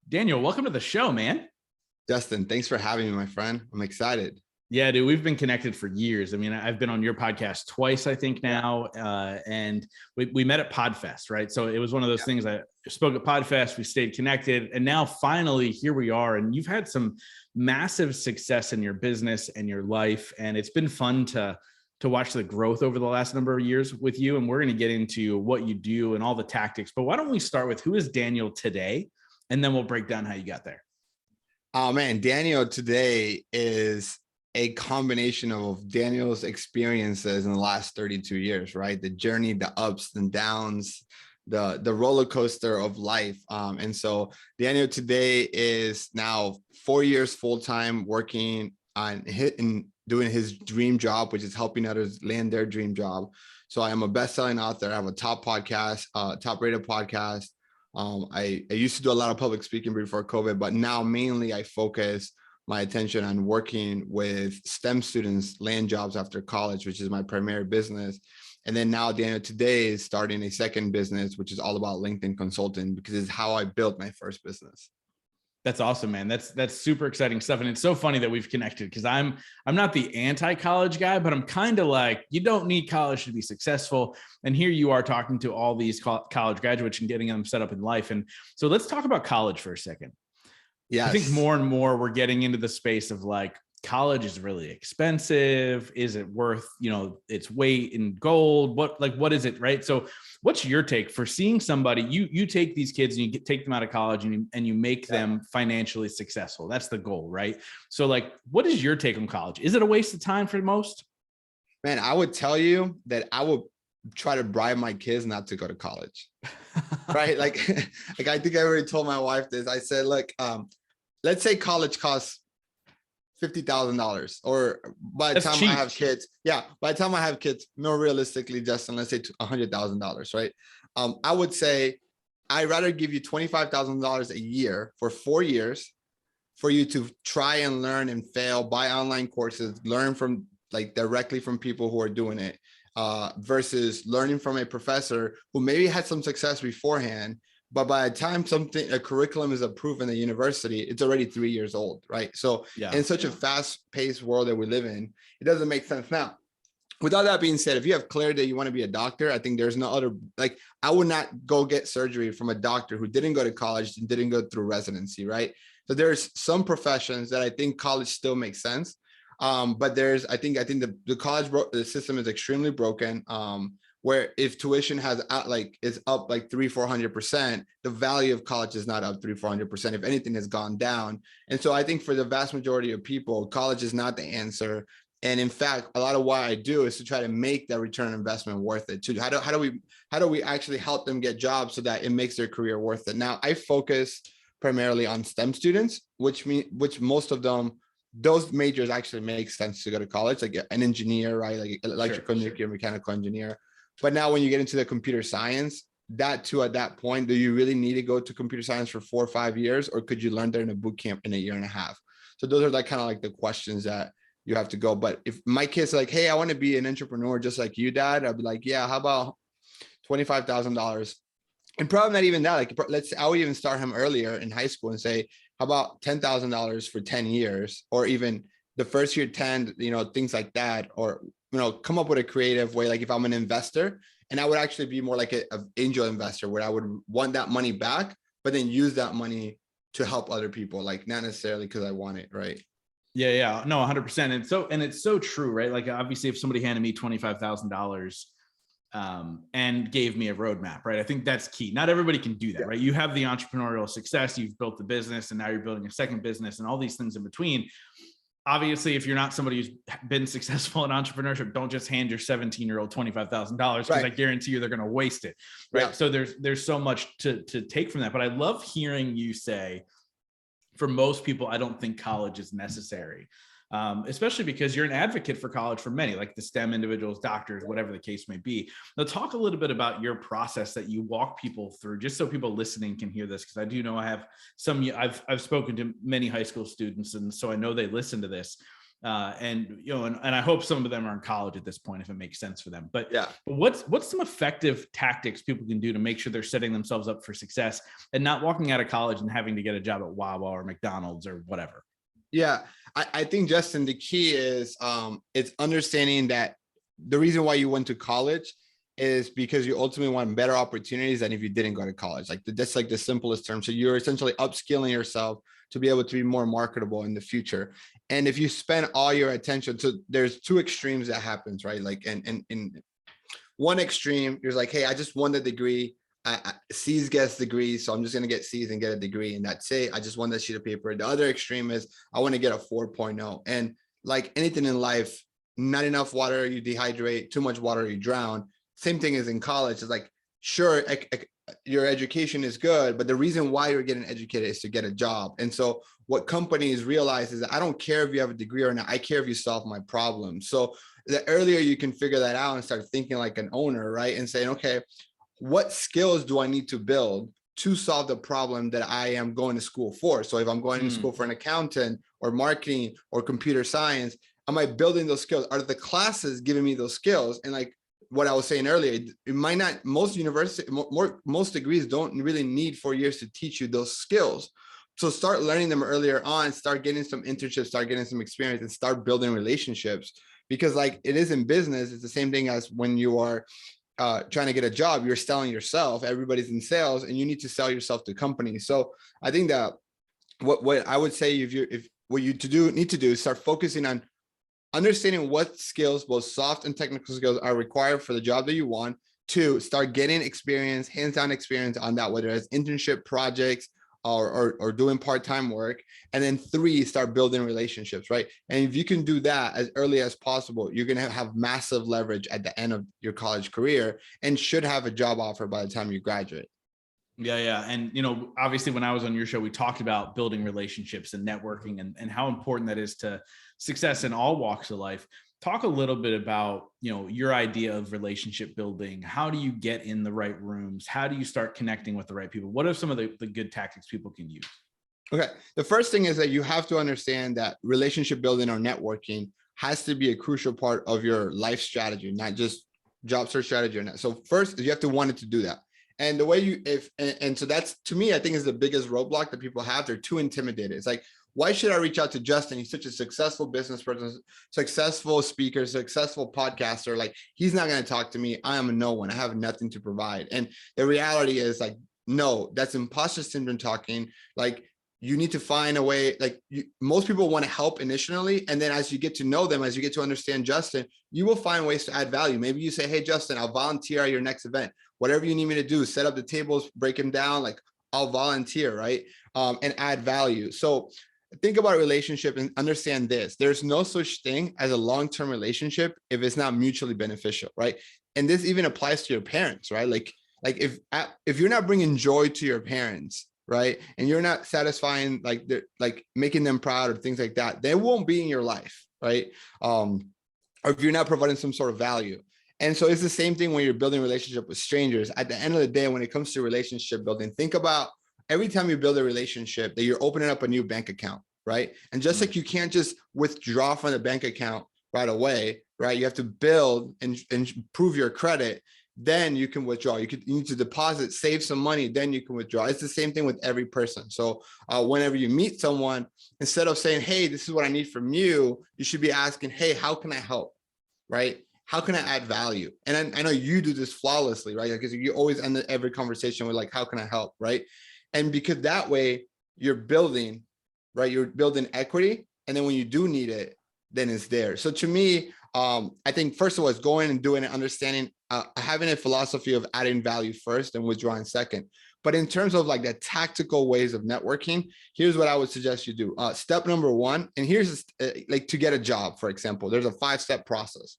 Daniel, welcome to the show, man. Justin, thanks for having me, my friend. I'm excited. Yeah, dude, we've been connected for years. I mean, I've been on your podcast twice, I think now, and we met at Podfest, right? So it was one of those things. I spoke at Podfest, we stayed connected, and now finally here we are. And you've had some massive success in your business and your life, and it's been fun to watch the growth over the last number of years with you. And we're going to get into what you do and all the tactics. But why don't we start with who is Daniel today, and then we'll break down how you got there. Oh man, Daniel today is a combination of Daniel's experiences in the last 32 years, right? The journey, the ups and downs, the roller coaster of life. And so Daniel today is now 4 years full-time working on doing his dream job, which is helping others land their dream job. So I am a best-selling author. I have a top podcast, top-rated podcast. I used to do a lot of public speaking before COVID, but now mainly I focus my attention on working with STEM students land jobs after college, which is my primary business. And then now Daniel today is starting a second business, which is all about LinkedIn consulting, because it's how I built my first business. That's awesome, man. That's super exciting stuff. And it's so funny that we've connected, because I'm not the anti-college guy, but I'm kind of like, you don't need college to be successful. And here you are talking to all these college graduates and getting them set up in life. And so let's talk about college for a second. Yes. I think more and more we're getting into the space of like, college is really expensive. Is it worth, its weight in gold? What is it? Right. So what's your take for seeing somebody, you take these kids and you take them out of college and you make them financially successful. That's the goal, right? So like, what is your take on college? Is it a waste of time for most? Man, I would tell you that I would try to bribe my kids not to go to college. Right. Like I think I already told my wife this. I said, look, let's say college costs $50,000, or by the time I have kids, by the time I have kids, more realistically, Justin, let's say $100,000, right? I would say I'd rather give you $25,000 a year for 4 years for you to try and learn and fail, buy online courses, learn from directly from people who are doing it, versus learning from a professor who maybe had some success beforehand, but by the time a curriculum is approved in the university, it's already 3 years old, right? So in such a fast-paced world that we live in, it doesn't make sense. Now, with all that being said, if you have clarity that you want to be a doctor, I think there's no other, I would not go get surgery from a doctor who didn't go to college and didn't go through residency, right? So there's some professions that I think college still makes sense. But I think the college the system is extremely broken. Where if tuition is up like 300-400%, the value of college is not up 300-400%. If anything, has gone down. And so I think for the vast majority of people, college is not the answer. And in fact, a lot of what I do is to try to make that return on investment worth it. How do we actually help them get jobs so that it makes their career worth it? Now, I focus primarily on STEM students, which most of them, those majors actually make sense to go to college, like an engineer, right? Like electrical engineer, mechanical engineer. But now when you get into the computer science, at that point, do you really need to go to computer science for 4 or 5 years, or could you learn there in a boot camp in a year and a half? So those are kind of the questions that you have to go. But if my kid's like, hey, I want to be an entrepreneur just like you, Dad, I'd be like, yeah, how about $25,000? And probably not even that. I would even start him earlier in high school and say, how about $10,000 for 10 years, or even the first year 10, things like that, or come up with a creative way. Like if I'm an investor, and I would actually be more like an angel investor, where I would want that money back, but then use that money to help other people, like not necessarily because I want it, right? Yeah, no, 100%. And it's so true, right? Like obviously, if somebody handed me $25,000 and gave me a roadmap, right? I think that's key. Not everybody can do that, right? You have the entrepreneurial success, you've built the business, and now you're building a second business and all these things in between. Obviously, if you're not somebody who's been successful in entrepreneurship, don't just hand your 17-year-old $25,000, because I guarantee you they're going to waste it. Right. Yeah. So there's so much to take from that. But I love hearing you say, for most people, I don't think college is necessary. Especially because you're an advocate for college for many, like the STEM individuals, doctors, whatever the case may be. Now, talk a little bit about your process that you walk people through, just so people listening can hear this, because I do know I have I've spoken to many high school students, and so I know they listen to this. And and I hope some of them are in college at this point, if it makes sense for them. But yeah, what's some effective tactics people can do to make sure they're setting themselves up for success and not walking out of college and having to get a job at Wawa or McDonald's or whatever? yeah. I think, Justin, the key is it's understanding that the reason why you went to college is because you ultimately want better opportunities than if you didn't go to college. Like that's like the simplest term. So you're essentially upskilling yourself to be able to be more marketable in the future. And if you spend all your attention, so there's two extremes that happens, right? Like in one extreme, you're like, hey, I just won the degree. C's gets degrees, so I'm just going to get C's and get a degree, and that's it. I just won that sheet of paper. The other extreme is I want to get a 4.0. And like anything in life, not enough water, you dehydrate. Too much water, you drown. Same thing as in college. It's like, sure, your education is good, but the reason why you're getting educated is to get a job. And so what companies realize is that I don't care if you have a degree or not. I care if you solve my problem. So the earlier you can figure that out and start thinking like an owner, right? And saying, okay, what skills do I need to build to solve the problem that I am going to school for? So if I'm going to school for an accountant or marketing or computer science, am I building those skills? Are the classes giving me those skills? And like what I was saying earlier, it might not, most degrees don't really need 4 years to teach you those skills. So start learning them earlier on, start getting some internships, start getting some experience, and start building relationships. Because like it is in business, it's the same thing as when you are trying to get a job, you're selling yourself. Everybody's in sales and you need to sell yourself to companies. So I think that what I would say, if what you need to do is start focusing on understanding what skills, both soft and technical skills, are required for the job that you want. To start getting experience, hands-on experience on that, whether it's internship projects or doing part-time work. And then 3, start building relationships, right? And if you can do that as early as possible, you're going to have massive leverage at the end of your college career and should have a job offer by the time you graduate. Yeah. And, obviously when I was on your show, we talked about building relationships and networking and how important that is to success in all walks of life. Talk a little bit about, your idea of relationship building. How do you get in the right rooms? How do you start connecting with the right people? What are some of the good tactics people can use? Okay. The first thing is that you have to understand that relationship building or networking has to be a crucial part of your life strategy, not just job search strategy or not. So first, you have to want it to do that. And the way so that's, to me, I think is the biggest roadblock that people have. They're too intimidated. It's like, why should I reach out to Justin? He's such a successful business person, successful speaker, successful podcaster. Like, he's not going to talk to me. I am a no one. I have nothing to provide. And the reality is like, no, that's imposter syndrome talking. Like, you need to find a way, like most people want to help initially. And then as you get to know them, as you get to understand Justin, you will find ways to add value. Maybe you say, hey, Justin, I'll volunteer at your next event. Whatever you need me to do, set up the tables, break them down, like I'll volunteer, right? And add value. So think about a relationship and understand this. There's no such thing as a long-term relationship if it's not mutually beneficial, right? And this even applies to your parents, right? Like if you're not bringing joy to your parents, right, and you're not satisfying, like making them proud or things like that, they won't be in your life, right? Or if you're not providing some sort of value. And so it's the same thing when you're building a relationship with strangers. At the end of the day, when it comes to relationship building, think about every time you build a relationship that you're opening up a new bank account, right? And just like you can't just withdraw from the bank account right away, right? You have to build and improve your credit. Then you can withdraw. You need to deposit, save some money, then you can withdraw. It's the same thing with every person. So whenever you meet someone, instead of saying, hey, this is what I need from you, you should be asking, hey, how can I help, right? How can I add value? And I know you do this flawlessly, right? Because you always end every conversation with like, how can I help, right? And because that way you're building, right? You're building equity. And then when you do need it, then it's there. So to me, I think first of all, it's going and doing and understanding, having a philosophy of adding value first and withdrawing second. But in terms of like the tactical ways of networking, here's what I would suggest you do. Step number 1, and here's like to get a job, for example, there's a 5-step process.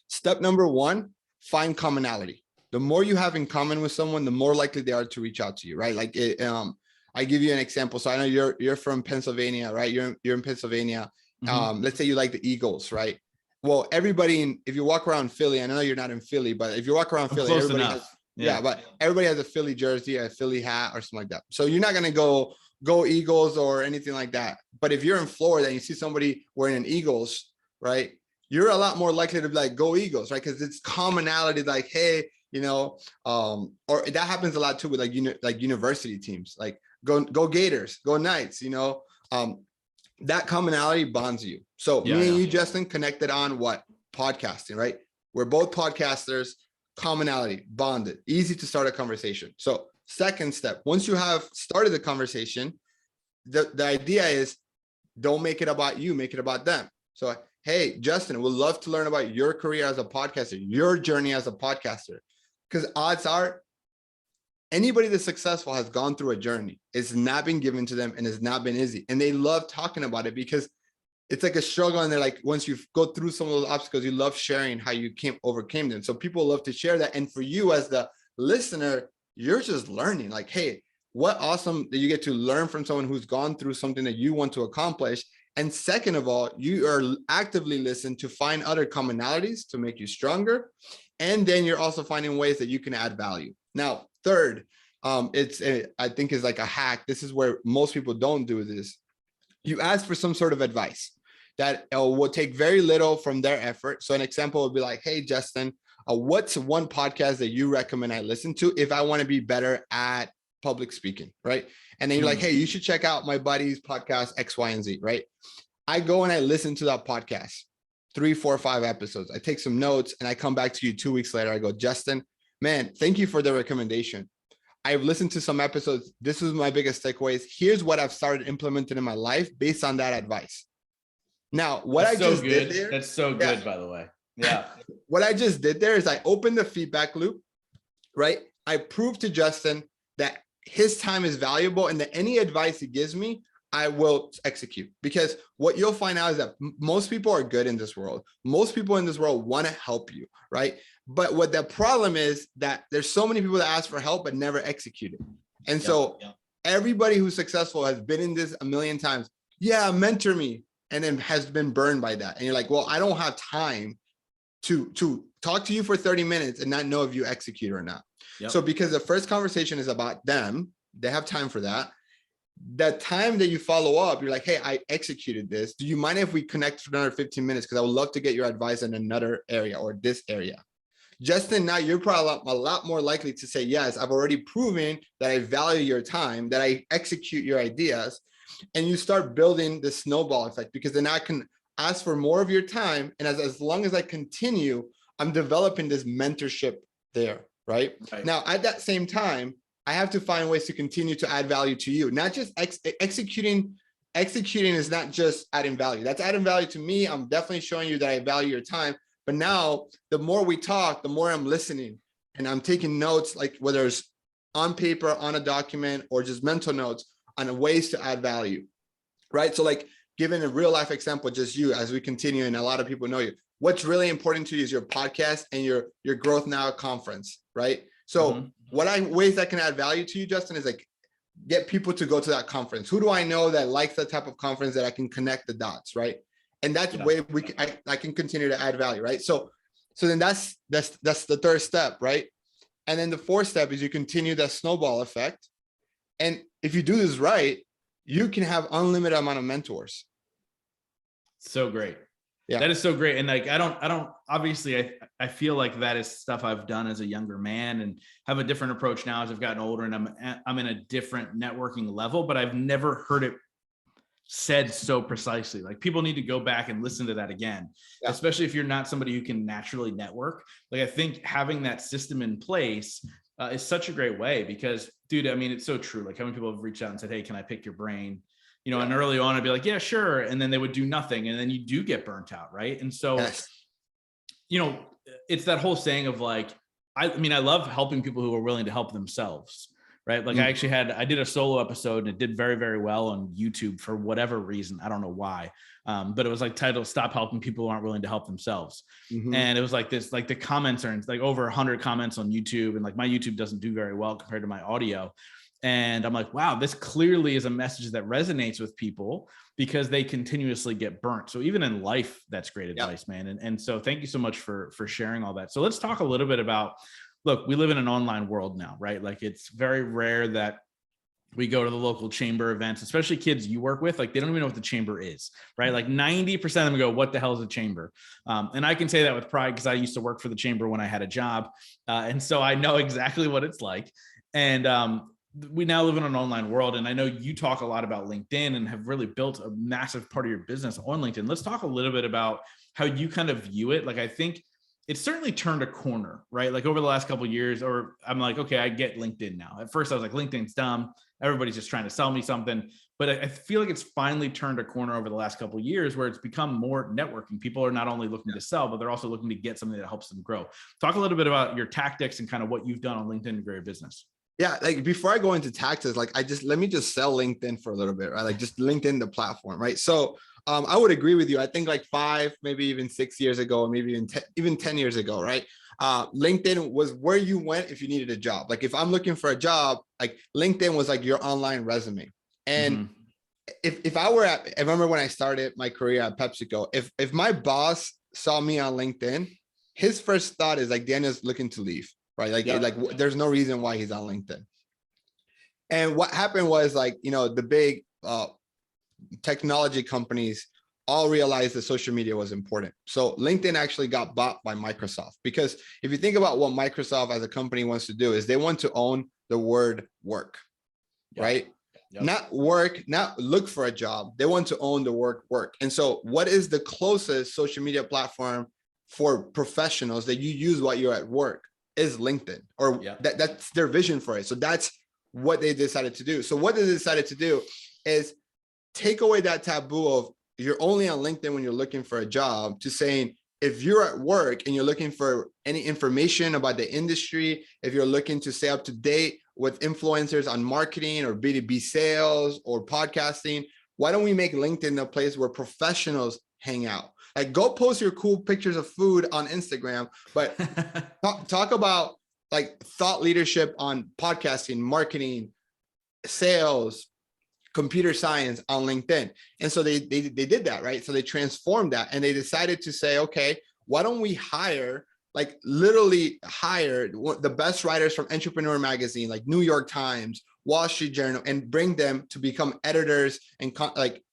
Step number 1, find commonality. The more you have in common with someone, the more likely they are to reach out to you, right? Like I give you an example. So I know you're from Pennsylvania, right? You're in Pennsylvania. Mm-hmm. Let's say you like the Eagles, right? Well, everybody, if you walk around Philly, I know you're not in Philly, but if you walk around Philly, everybody has, but everybody has a Philly jersey, a Philly hat, or something like that. So you're not going to go go Eagles or anything like that. But if you're in Florida and you see somebody wearing an Eagles, right, you're a lot more likely to be like, go Eagles, right? Because it's commonality, like, hey, or that happens a lot too with like university teams, like go Gators, go Knights, that commonality bonds you. So me and you, Justin, connected on what? Podcasting, right? We're both podcasters, commonality, bonded, easy to start a conversation. So second step, once you have started the conversation, the idea is don't make it about you, make it about them. So, hey, Justin, we'd love to learn about your career as a podcaster, your journey as a podcaster. Because odds are anybody that's successful has gone through a journey. It's not been given to them and it's not been easy. And they love talking about it because it's like a struggle. And they're like, once you go through some of those obstacles, you love sharing how you overcame them. So people love to share that. And for you as the listener, you're just learning like, hey, what awesome that you get to learn from someone who's gone through something that you want to accomplish. And second of all, you are actively listening to find other commonalities to make you stronger. And then you're also finding ways that you can add value. Now, third, I think is like a hack. This is where most people don't do this. You ask for some sort of advice that will take very little from their effort. So an example would be like, hey, Justin, what's one podcast that you recommend I listen to if I want to be better at public speaking, right? And then you're like, hey, you should check out my buddy's podcast, X, Y, and Z, right? I go and I listen to that podcast, 3, 4, 5 episodes. I take some notes and I come back to you 2 weeks later. I go, Justin, man, thank you for the recommendation. I've listened to some episodes. This was my biggest takeaways. Here's what I've started implementing in my life based on that advice. Now, what I just did there. That's so good, by the way. Yeah. What I just did there is I opened the feedback loop, right? I proved to Justin that his time is valuable and that any advice he gives me, I will execute. Because what you'll find out is that most people are good in this world. Most people in this world want to help you, right? But what the problem is that there's so many people that ask for help but never execute it. And so everybody who's successful has been in this a million times. Yeah, mentor me. And then has been burned by that. And you're like, well, I don't have time to talk to you for 30 minutes and not know if you execute or not. So because the first conversation is about them, they have time for that. That time that you follow up, you're like, hey, I executed this. Do you mind if we connect for another 15 minutes? Because I would love to get your advice in another area or this area. Justin, now you're probably a lot more likely to say, yes, I've already proven that I value your time, that I execute your ideas. And you start building the snowball effect, because then I can ask for more of your time. And as long as I continue, I'm developing this mentorship there, right? Now, at that same time, I have to find ways to continue to add value to you. Not just executing. Executing is not just adding value. That's adding value to me. I'm definitely showing you that I value your time. But now the more we talk, the more I'm listening and I'm taking notes, like whether it's on paper, on a document, or just mental notes on ways to add value, right? So like given a real life example, just you, as we continue, and a lot of people know you, what's really important to you is your podcast and your Growth Now conference, right? So ways that can add value to you, Justin, is like get people to go to that conference. Who do I know that likes that type of conference that I can connect the dots, right? And that's the way I can continue to add value, right? So then that's the third step, right? And then the fourth step is you continue that snowball effect. And if you do this right, you can have unlimited amount of mentors. So great. Yeah, that is so great. And like, I don't, obviously I feel like that is stuff I've done as a younger man and have a different approach now as I've gotten older and I'm in a different networking level, but I've never heard it said so precisely. Like people need to go back and listen to that again, especially if you're not somebody who can naturally network. Like I think having that system in place is such a great way because, dude, I mean, it's so true. Like how many people have reached out and said, hey, can I pick your brain? You know, and early on I'd be like, yeah, sure. And then they would do nothing. And then you do get burnt out. Right. And so, you know, it's that whole saying of like, I mean, I love helping people who are willing to help themselves. Right. Like I did a solo episode and it did very, very well on YouTube for whatever reason. I don't know why. But it was like titled Stop Helping People Who Aren't Willing to Help Themselves. And it was like this, like the comments are like over 100 comments on YouTube. And like my YouTube doesn't do very well compared to my audio. And I'm like, wow, this clearly is a message that resonates with people because they continuously get burnt. So even in life, that's great advice, man. And so thank you so much for sharing all that. So let's talk a little bit about, look, we live in an online world now, right? Like it's very rare that We go to the local chamber events, especially kids you work with, like they don't even know what the chamber is, right? Like 90% of them go, what the hell is a chamber? And I can say that with pride because I used to work for the chamber when I had a job. And so I know exactly what it's like. And we now live in an online world. And I know you talk a lot about LinkedIn and have really built a massive part of your business on LinkedIn. Let's talk a little bit about how you kind of view it. Like, I think it's certainly turned a corner, right? Like over the last couple of years, or I'm like, okay, I get LinkedIn now. At first I was like, LinkedIn's dumb. Everybody's just trying to sell me something. But I feel like it's finally turned a corner over the last couple of years where it's become more networking. People are not only looking to sell, but they're also looking to get something that helps them grow. Talk a little bit about your tactics and kind of what you've done on LinkedIn to grow your business. Yeah, like before I go into tactics, like let me just sell LinkedIn for a little bit, right? Like just LinkedIn, the platform, right? So I would agree with you. I think like 5, maybe even 6 years ago, or maybe even 10 years ago, right? LinkedIn was where you went if you needed a job. Like if I'm looking for a job, like LinkedIn was like your online resume. And if I remember when I started my career at PepsiCo, if my boss saw me on LinkedIn, his first thought is like, Daniel's looking to leave, right? Like there's no reason why he's on LinkedIn. And what happened was like, the big technology companies all realized that social media was important. So LinkedIn actually got bought by Microsoft, because if you think about what Microsoft as a company wants to do is they want to own the word work, right? Not work, not look for a job. They want to own the word work. And so what is the closest social media platform for professionals that you use while you're at work is LinkedIn, or that's their vision for it. So that's what they decided to do. So what they decided to do is take away that taboo of you're only on LinkedIn when you're looking for a job, to saying, if you're at work and you're looking for any information about the industry, if you're looking to stay up to date with influencers on marketing or B2B sales or podcasting, why don't we make LinkedIn a place where professionals hang out? Like go post your cool pictures of food on Instagram, but talk about like thought leadership on podcasting, marketing, sales, computer science on LinkedIn. And so they did that, right? So they transformed that, and they decided to say, okay, why don't we literally hire the best writers from Entrepreneur Magazine, like New York Times, Wall Street Journal, and bring them to become editors and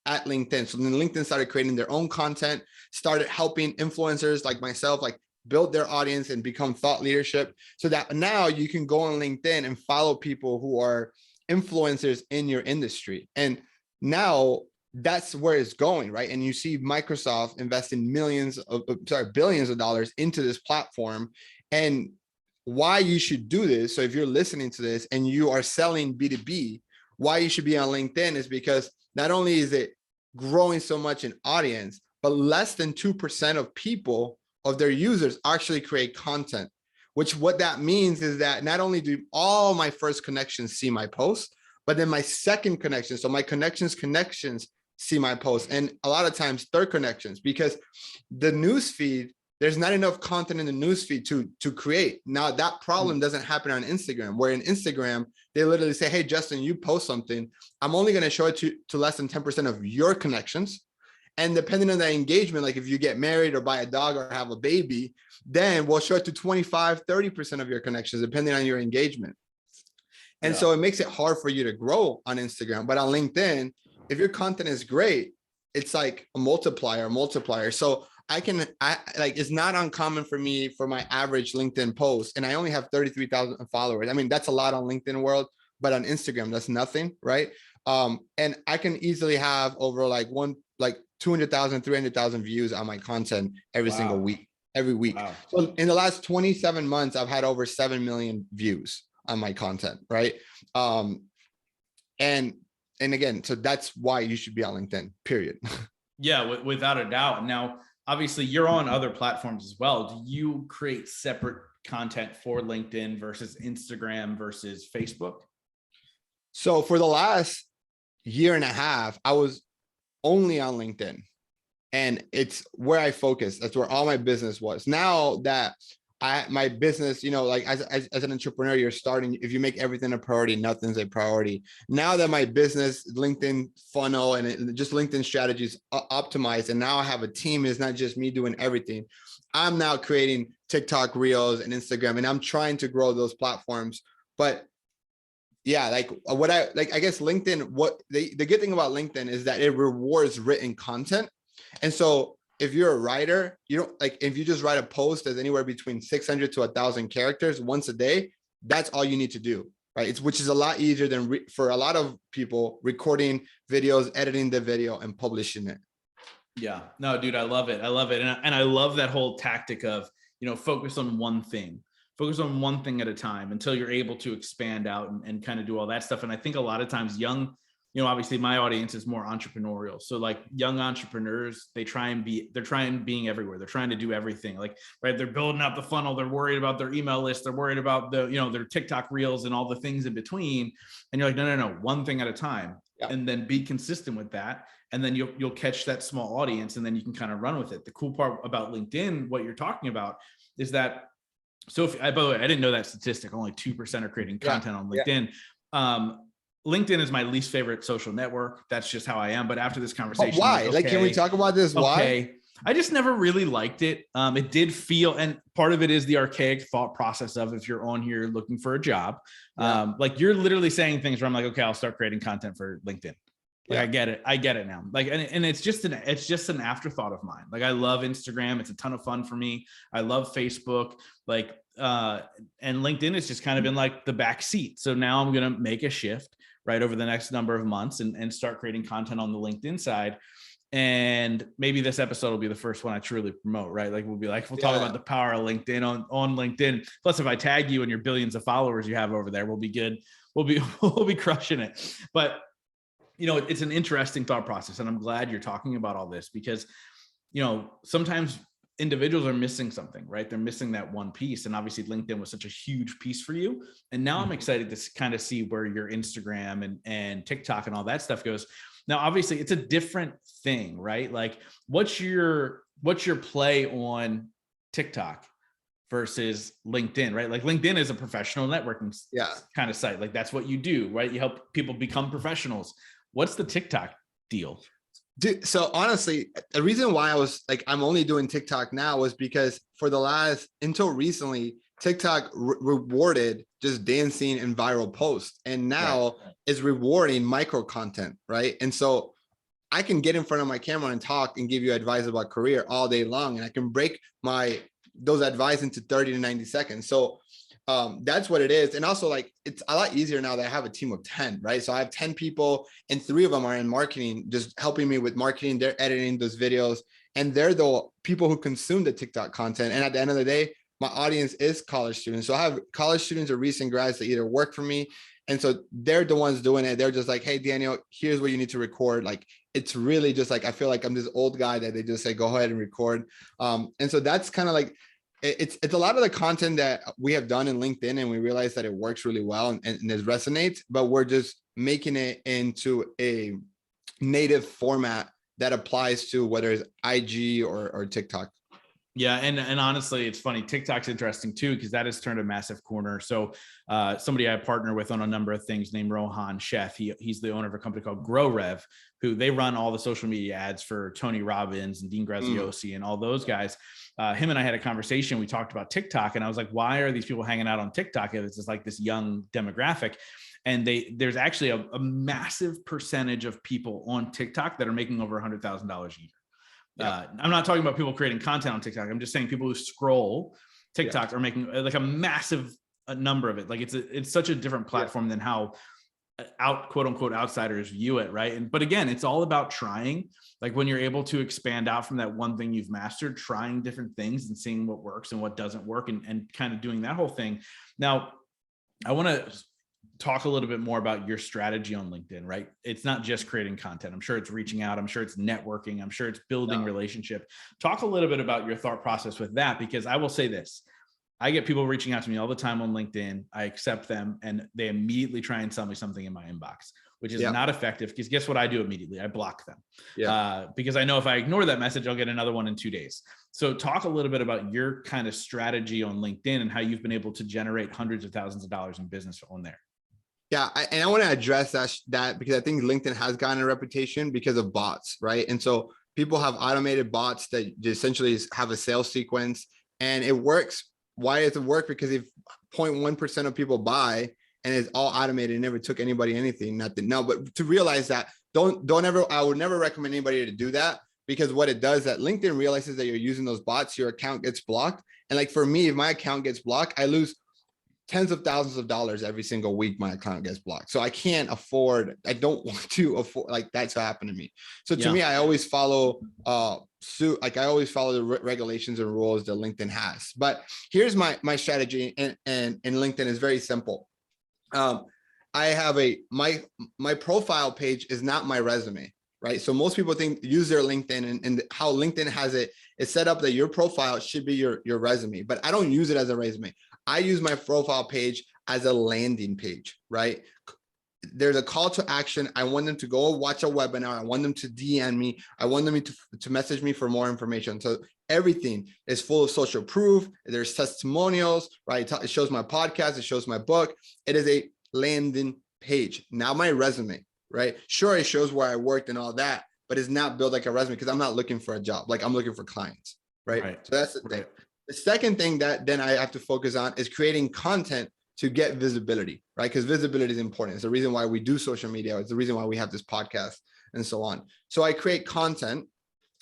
at LinkedIn. So then LinkedIn started creating their own content, started helping influencers like myself, like build their audience and become thought leadership, so that now you can go on LinkedIn and follow people who are influencers in your industry. And now that's where it's going, right? And you see Microsoft investing billions of dollars into this platform. And why you should do this, so if you're listening to this and you are selling B2B, why you should be on LinkedIn is because not only is it growing so much in audience, but less than 2% of people, of their users, actually create content. Which what that means is that not only do all my first connections see my posts, but then my second connection, so my connections see my posts, and a lot of times third connections, because the news feed, there's not enough content in the news feed to create. Now that problem doesn't happen on Instagram, where in Instagram, they literally say, hey, Justin, you post something, I'm only going to show it to less than 10% of your connections. And depending on that engagement, like if you get married or buy a dog or have a baby, then we'll show it to 25, 30% of your connections, depending on your engagement. And so it makes it hard for you to grow on Instagram. But on LinkedIn, if your content is great, it's like a multiplier. So it's not uncommon for me for my average LinkedIn post, and I only have 33,000 followers. I mean, that's a lot on LinkedIn world, but on Instagram, that's nothing, right? And I can easily have over 200,000, 300,000 views on my content every single week, every week. Wow. So in the last 27 months, I've had over 7 million views on my content, right? And again, so that's why you should be on LinkedIn, period. Yeah, without a doubt. Now, obviously you're on other platforms as well. Do you create separate content for LinkedIn versus Instagram versus Facebook? So for the last year and a half, I was only on LinkedIn, and it's where I focused. That's where all my business was. Now that my business, as an entrepreneur, you're starting, if you make everything a priority, nothing's a priority. Now that my business, LinkedIn funnel and just LinkedIn strategies optimized, and now I have a team, it's not just me doing everything. I'm now creating TikTok reels and Instagram, and I'm trying to grow those platforms. But Yeah, like what I like, I guess LinkedIn, what the good thing about LinkedIn is that it rewards written content. And so if you're a writer, you don't like, if you just write a post that's anywhere between 600 to 1,000 characters once a day, that's all you need to do, right? It's which is a lot easier than for a lot of people recording videos, editing the video and publishing it. Yeah, no, dude, I love it. I love it. And I love that whole tactic of, focus on one thing. Focus on one thing at a time until you're able to expand out and kind of do all that stuff. And I think a lot of times young, obviously my audience is more entrepreneurial. So like young entrepreneurs, they're trying being everywhere. They're trying to do everything. Like, right. They're building out the funnel. They're worried about their email list. They're worried about their TikTok reels and all the things in between. And you're like, no, one thing at a time. Yeah. And then be consistent with that. And then you'll catch that small audience and then you can kind of run with it. The cool part about LinkedIn, what you're talking about is that, so by the way, I didn't know that statistic. Only 2% are creating content on LinkedIn. Yeah. LinkedIn is my least favorite social network. That's just how I am. But after this conversation, but why? Like, can we talk about this? Why? I just never really liked it. It did feel, and part of it is the archaic thought process of if you're on here looking for a job, like you're literally saying things where I'm like, okay, I'll start creating content for LinkedIn. Like, yeah. I get it now. Like, and it's just an afterthought of mine. Like, I love Instagram. It's a ton of fun for me. I love Facebook. Like, and LinkedIn has just kind of been like the back seat. So now I'm going to make a shift right over the next number of months and start creating content on the LinkedIn side. And maybe this episode will be the first one I truly promote, right? Like we'll talk about the power of LinkedIn on LinkedIn. Plus, if I tag you and your billions of followers you have over there, we'll be good. We'll be crushing it. But it's an interesting thought process. And I'm glad you're talking about all this because, sometimes individuals are missing something, right? They're missing that one piece. And obviously LinkedIn was such a huge piece for you. And now I'm excited to kind of see where your Instagram and TikTok and all that stuff goes. Now, obviously it's a different thing, right? Like what's your play on TikTok versus LinkedIn, right? Like LinkedIn is a professional networking kind of site. Like that's what you do, right? You help people become professionals. What's the TikTok deal? Dude, so honestly, the reason why I was like, I'm only doing TikTok now was because until recently, TikTok rewarded just dancing and viral posts. And now is rewarding micro content, right? And so I can get in front of my camera and talk and give you advice about career all day long. And I can break those advice into 30 to 90 seconds. So that's what it is. And also like, it's a lot easier now that I have a team of 10, right? So I have 10 people and 3 of them are in marketing, just helping me with marketing. They're editing those videos and they're the people who consume the TikTok content. And at the end of the day, my audience is college students. So I have college students or recent grads that either work for me. And so they're the ones doing it. They're just like, hey, Daniel, here's what you need to record. Like, it's really just like, I feel like I'm this old guy that they just say, go ahead and record. And so that's kind of like, it's a lot of the content that we have done in LinkedIn and we realize that it works really well and it resonates, but we're just making it into a native format that applies to whether it's IG or TikTok. Yeah. And honestly, it's funny. TikTok's interesting too, because that has turned a massive corner. So somebody I partner with on a number of things named Rohan Chef, he's the owner of a company called GrowRev, who they run all the social media ads for Tony Robbins and Dean Graziosi and all those guys. Him and I had a conversation. We talked about TikTok and I was like, why are these people hanging out on TikTok if it's just like this young demographic? And there's actually a massive percentage of people on TikTok that are making over $100,000 a year. Yeah. I'm not talking about people creating content on TikTok. I'm just saying people who scroll TikTok are making like a massive number of it. Like it's such a different platform than how quote unquote outsiders view it. Right. But again, it's all about trying. Like when you're able to expand out from that one thing you've mastered, trying different things and seeing what works and what doesn't work and kind of doing that whole thing. Now, I want to talk a little bit more about your strategy on LinkedIn, right? It's not just creating content. I'm sure it's reaching out. I'm sure it's networking. I'm sure it's building relationship. Talk a little bit about your thought process with that, because I will say this. I get people reaching out to me all the time on LinkedIn. I accept them and they immediately try and sell me something in my inbox, which is not effective because guess what I do immediately? I block them because I know if I ignore that message, I'll get another one in 2 days. So talk a little bit about your kind of strategy on LinkedIn and how you've been able to generate hundreds of thousands of dollars in business on there. Yeah, and I want to address that because I think LinkedIn has gotten a reputation because of bots, right? And so people have automated bots that essentially have a sales sequence and it works. Why does it work? Because if 0.1% of people buy and it's all automated. It never took anybody anything, nothing. No, but to realize that I would never recommend anybody to do that, because what it does, that LinkedIn realizes that you're using those bots, your account gets blocked. And like for me, if my account gets blocked, I lose tens of thousands of dollars every single week my account gets blocked. So I can't afford, I don't want to afford, like that's what happened to me. So to me, I always follow suit, like I always follow the regulations and rules that LinkedIn has. But here's my strategy, and LinkedIn is very simple. I have my profile page is not my resume, right? So most people use their LinkedIn, and how LinkedIn has it is set up that your profile should be your resume, but I don't use it as a resume. I use my profile page as a landing page, right? There's a call to action. I want them to go watch a webinar. I want them to DM me. I want them to message me for more information. So everything is full of social proof. There's testimonials, right? It shows my podcast. It shows my book. It is a landing page, not my resume, right? Sure, it shows where I worked and all that, but it's not built like a resume, because I'm not looking for a job. Like I'm looking for clients, right? So that's the thing. The second thing that then I have to focus on is creating content to get visibility, right? Because visibility is important. It's the reason why we do social media. It's the reason why we have this podcast and so on. So I create content,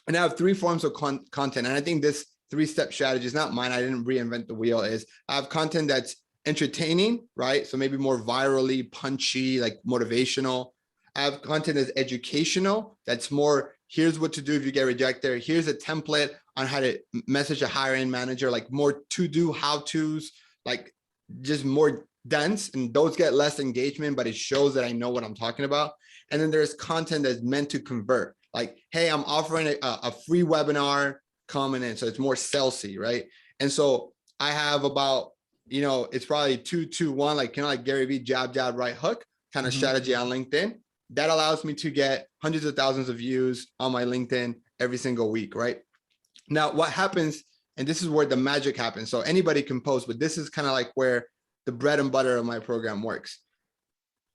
and I have 3 forms of content. And I think this 3-step strategy is not mine. I didn't reinvent the wheel. Is I have content that's entertaining, right? So maybe more virally punchy, like motivational. I have content that's educational. That's more, here's what to do if you get rejected. Here's a template on how to message a hiring manager, like more to-do how-tos, like just more dense, and those get less engagement, but it shows that I know what I'm talking about. And then there's content that's meant to convert, like, hey, I'm offering a free webinar, coming in. So it's more salesy, right? And so I have about, it's probably 2-2-1, like kind of like Gary Vee, jab, right hook kind of strategy on LinkedIn. That allows me to get hundreds of thousands of views on my LinkedIn every single week, right? Now, what happens, and this is where the magic happens. So anybody can post, but this is kind of like where the bread and butter of my program works.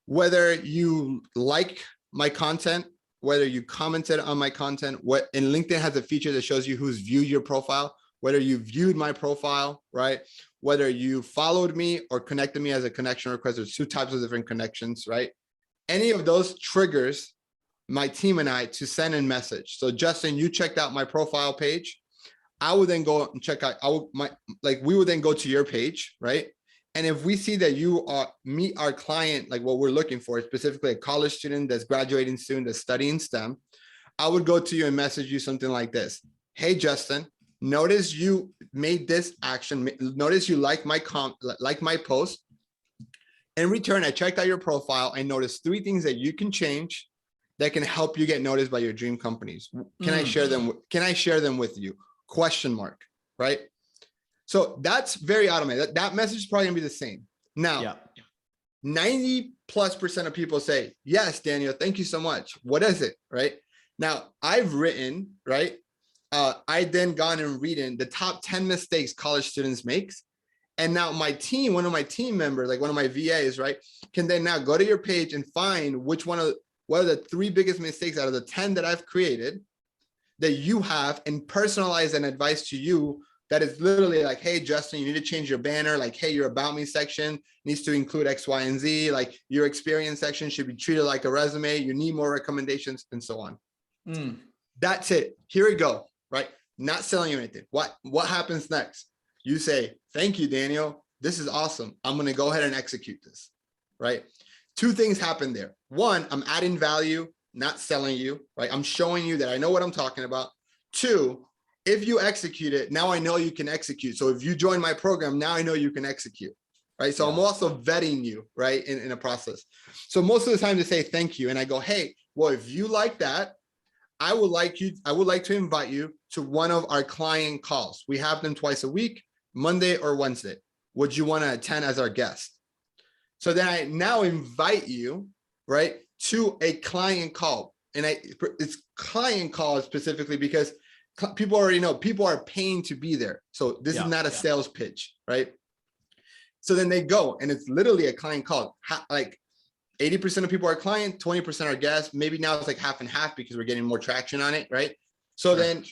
Whether you like my content, whether you commented on my content, and LinkedIn has a feature that shows you who's viewed your profile, whether you viewed my profile, right? Whether you followed me or connected me as a connection request, there's 2 types of different connections, right? Any of those triggers my team and I to send a message. So Justin, you checked out my profile page. I would then go and check out, we would then go to your page, right? And if we see that you meet our client, like what we're looking for, specifically a college student that's graduating soon, that's studying STEM, I would go to you and message you something like this. Hey, Justin, notice you made this action. Notice you like my post. In return, I checked out your profile. I noticed 3 things that you can change that can help you get noticed by your dream companies. Can I share them? Can I share them with you? ? Right? So that's very automated. That message is probably gonna be the same. Now, 90+% of people say, yes, Daniel, thank you so much. What is it, right? Now, I've written, right? I then gone and reading the top 10 mistakes college students makes. And now my team, one of my team members, like one of my VAs, right, can then now go to your page and find what are the 3 biggest mistakes out of the 10 that I've created that you have, and personalize an advice to you that is literally like, hey, Justin, you need to change your banner. Like, hey, your about me section needs to include X, Y, and Z. Like your experience section should be treated like a resume. You need more recommendations and so on. That's it. Here we go, right? Not selling you anything. What happens next? You say, thank you, Daniel. This is awesome. I'm going to go ahead and execute this, right? 2 things happen there. 1, I'm adding value, not selling you, right? I'm showing you that I know what I'm talking about. 2, if you execute it, now I know you can execute. So if you join my program, now I know you can execute, right? So I'm also vetting you, right, in a process. So most of the time they say thank you. And I go, hey, well, if you like that, I would like to invite you to one of our client calls. We have them twice a week, Monday or Wednesday. Would you want to attend as our guest? So then I now invite you, right, to a client call. And it's client call specifically because people already know people are paying to be there. So this is not a sales pitch, right? So then they go, and it's literally a client call. Like 80% of people are client, 20% are guests. Maybe now it's like half and half because we're getting more traction on it, right? So then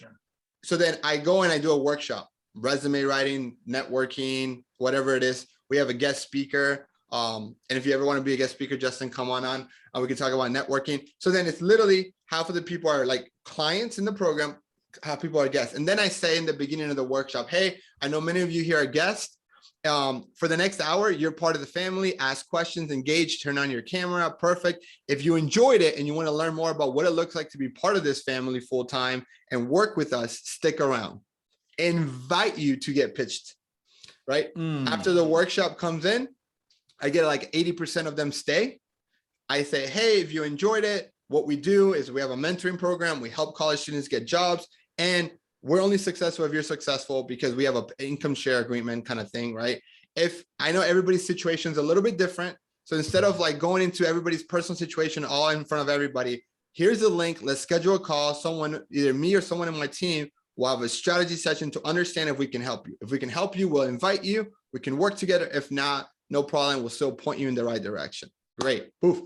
I go and I do a workshop, resume writing, networking, whatever it is. We have a guest speaker. And if you ever want to be a guest speaker, Justin, come on. And we can talk about networking. So then it's literally half of the people are like clients in the program, half people are guests. And then I say in the beginning of the workshop, hey, I know many of you here are guests. For the next hour, you're part of the family. Ask questions, engage, turn on your camera. Perfect. If you enjoyed it and you want to learn more about what it looks like to be part of this family full time and work with us, stick around. Invite you to get pitched, right? After the workshop comes in, I get like 80% of them stay. I say, hey, if you enjoyed it, what we do is we have a mentoring program. We help college students get jobs, and we're only successful if you're successful because we have an income share agreement kind of thing, right? If I know everybody's situation is a little bit different. So instead of like going into everybody's personal situation all in front of everybody, here's the link. Let's schedule a call. Someone, either me or someone in my team, will have a strategy session to understand if we can help you. If we can help you, we'll invite you. We can work together. If not, no problem. We'll still point you in the right direction. Great. Poof.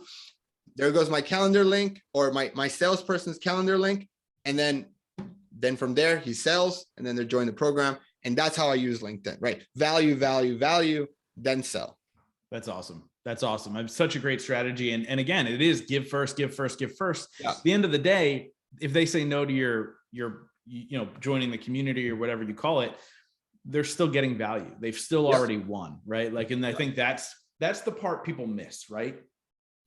There goes my calendar link, or my salesperson's calendar link. And then from there, he sells, and then they're joining the program. And that's how I use LinkedIn, right? Value, value, value, then sell. That's awesome. That's awesome. It's such a great strategy. And again, it is give first, give first, give first. Yeah. At the end of the day, if they say no to your joining the community or whatever you call it, they're still getting value. They've still already won, right? Like, and I think that's the part people miss, right?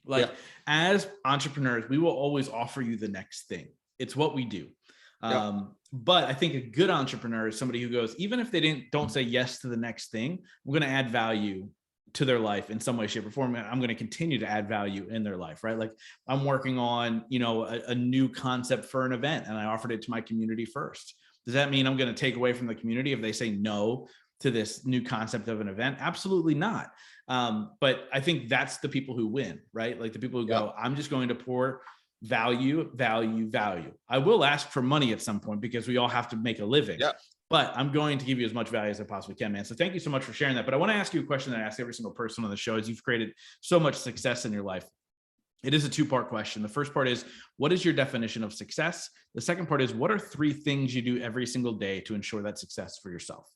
Like as entrepreneurs, we will always offer you the next thing. It's what we do. But I think a good entrepreneur is somebody who goes, even if they don't say yes to the next thing, we're going to add value to their life in some way, shape, or form. I'm going to continue to add value in their life, right? Like I'm working on, a new concept for an event, and I offered it to my community first. Does that mean I'm going to take away from the community if they say no to this new concept of an event? Absolutely not. But I think that's the people who win, right? Like the people who go, I'm just going to pour value, value, value. I will ask for money at some point because we all have to make a living. But I'm going to give you as much value as I possibly can, man. So thank you so much for sharing that. But I want to ask you a question that I ask every single person on the show, as you've created so much success in your life. It is a two-part question. The first part is, what is your definition of success? The second part is, what are 3 things you do every single day to ensure that success for yourself?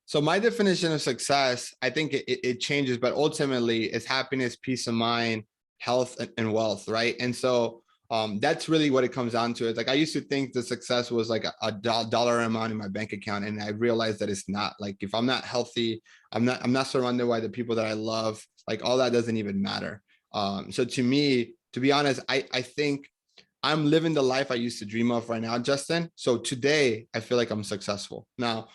So my definition of success, I think it changes, but ultimately it's happiness, peace of mind, health, and wealth, right? And so that's really what it comes down to. It's like I used to think the success was like a dollar amount in my bank account, and I realized that it's not. Like if I'm not healthy, I'm not surrounded by the people that I love, like all that doesn't even matter. So to me, to be honest, I think I'm living the life I used to dream of right now, Justin. So today I feel like I'm successful. Now,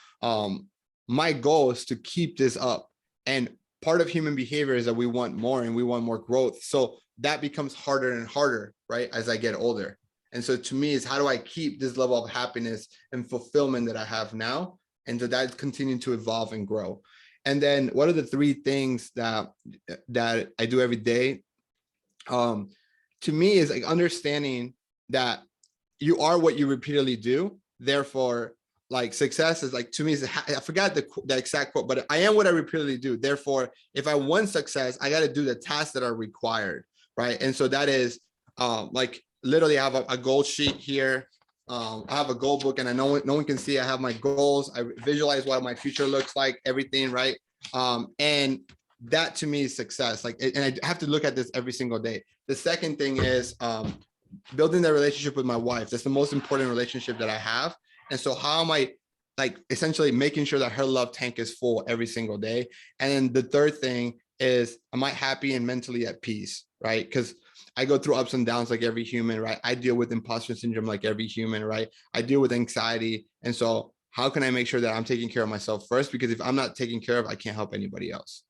my goal is to keep this up. And part of human behavior is that we want more and we want more growth. So that becomes harder and harder, right, as I get older. And so to me is, how do I keep this level of happiness and fulfillment that I have now? And so that continue to evolve and grow. And then what are the 3 things that I do every day? To me is like understanding that you are what you repeatedly do. Therefore, like success is like, to me, I forgot the exact quote, but I am what I repeatedly do. Therefore, if I want success, I got to do the tasks that are required, right? And so that is like literally I have a goal sheet here. I have a goal book, and I know no one can see. I have my goals. I visualize what my future looks like, everything, right? And that to me is success. Like, and I have to look at this every single day. The second thing is building that relationship with my wife. That's the most important relationship that I have. And so how am I like essentially making sure that her love tank is full every single day? And then the third thing is, am I happy and mentally at peace, right? Because I go through ups and downs like every human, right? I deal with imposter syndrome like every human, right? I deal with anxiety. And so how can I make sure that I'm taking care of myself first? Because if I'm not taken care of, I can't help anybody else.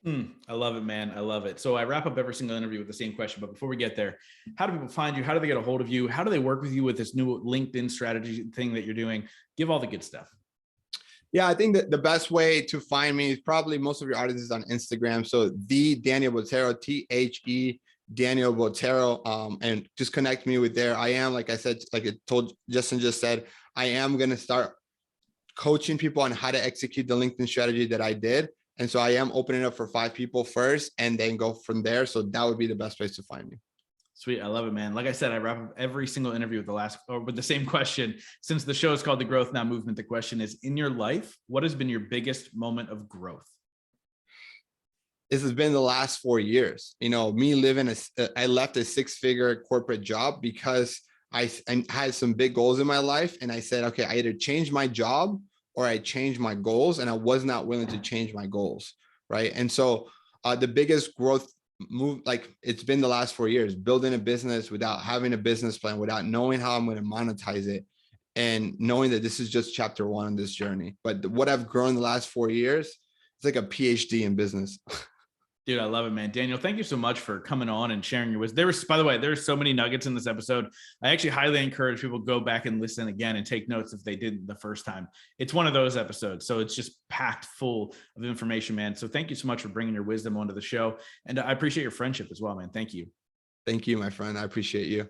I love it, man. I love it. So I wrap up every single interview with the same question, but before we get there, how do people find you? How do they get a hold of you? How do they work with you with this new LinkedIn strategy thing that you're doing? Give all the good stuff. Yeah, I think that the best way to find me is probably most of your audience is on Instagram. So the Daniel Botero, THE Daniel Botero, and just connect me with there. I am, like I said, like I told Justin just said, I am going to start coaching people on how to execute the LinkedIn strategy that I did. And so I am opening up for 5 people first and then go from there. So that would be the best place to find me. Sweet. I love it, man. Like I said, I wrap up every single interview with the same question. Since the show is called The Growth Now Movement, the question is, in your life, what has been your biggest moment of growth? this has been the last 4 years. You know, me living I left a 6-figure corporate job because I had some big goals in my life. And I said, okay, I either change my job or I change my goals. And I was not willing to change my goals. Right. And so the biggest growth move, like it's been the last 4 years, building a business without having a business plan, without knowing how I'm going to monetize it, and knowing that this is just chapter 1 on this journey. But what I've grown the last 4 years, it's like a PhD in business. Dude, I love it, man. Daniel, thank you so much for coming on and sharing your wisdom. There was, by the way, there's so many nuggets in this episode. I actually highly encourage people to go back and listen again and take notes if they didn't the first time. It's one of those episodes. So it's just packed full of information, man. So thank you so much for bringing your wisdom onto the show. And I appreciate your friendship as well, man. Thank you. Thank you, my friend. I appreciate you.